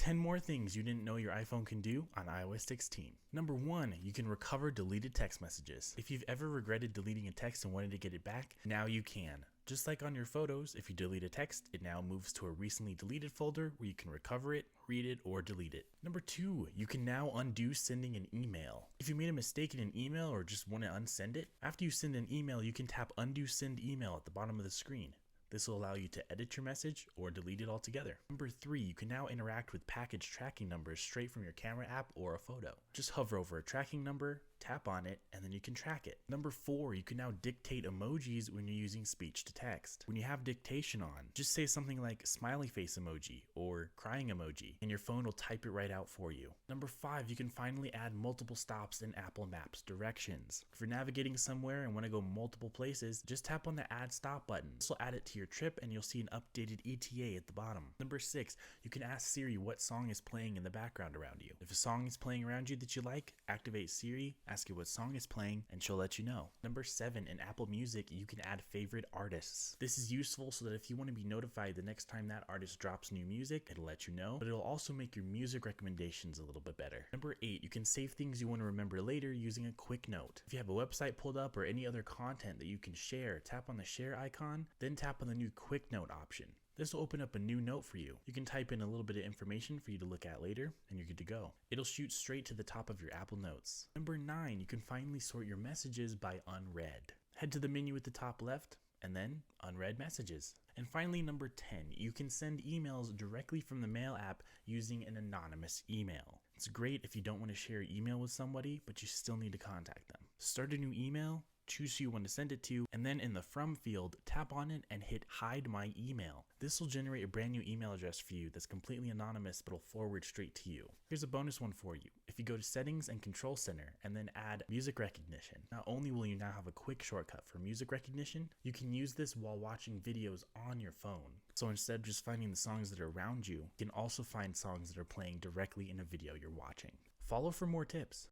10 more things you didn't know your iPhone can do on iOS 16. Number 1, you can recover deleted text messages. If you've ever regretted deleting a text and wanted to get it back, now you can. Just like on your photos, if you delete a text, it now moves to a recently deleted folder where you can recover it, read it, or delete it. Number 2, you can now undo sending an email. If you made a mistake in an email or just want to unsend it, after you send an email, you can tap undo send email at the bottom of the screen. This will allow you to edit your message or delete it altogether. Number 3, you can now interact with package tracking numbers straight from your camera app or a photo. Just hover over a tracking number, tap on it, and then you can track it. Number 4, you can now dictate emojis when you're using speech to text. When you have dictation on, just say something like smiley face emoji or crying emoji, and your phone will type it right out for you. Number 5, you can finally add multiple stops in Apple Maps directions. If you're navigating somewhere and want to go multiple places, just tap on the add stop button. This will add it to your trip and you'll see an updated ETA at the bottom. Number 6, you can ask Siri what song is playing in the background around you. If a song is playing around you that you like, activate Siri, ask it what song is playing, and she'll let you know. Number 7, in Apple Music, you can add favorite artists. This is useful so that if you want to be notified the next time that artist drops new music, it'll let you know, but it'll also make your music recommendations a little bit better. Number 8, you can save things you want to remember later using a quick note. If you have a website pulled up or any other content that you can share, tap on the share icon, then tap on the new quick note option. This will open up a new note for you. You can type in a little bit of information for you to look at later, and you're good to go. It'll shoot straight to the top of your Apple Notes. Number 9, you can finally sort your messages by unread. Head to the menu at the top left, and then unread messages. And finally, number 10, you can send emails directly from the Mail app using an anonymous email. It's great if you don't want to share your email with somebody, but you still need to contact them. Start a new email, choose who you want to send it to, and then in the From field, tap on it and hit Hide My Email. This will generate a brand new email address for you that's completely anonymous but will forward straight to you. Here's a bonus one for you. If you go to Settings and Control Center and then add Music Recognition, not only will you now have a quick shortcut for music recognition, you can use this while watching videos on your phone. So instead of just finding the songs that are around you, you can also find songs that are playing directly in a video you're watching. Follow for more tips.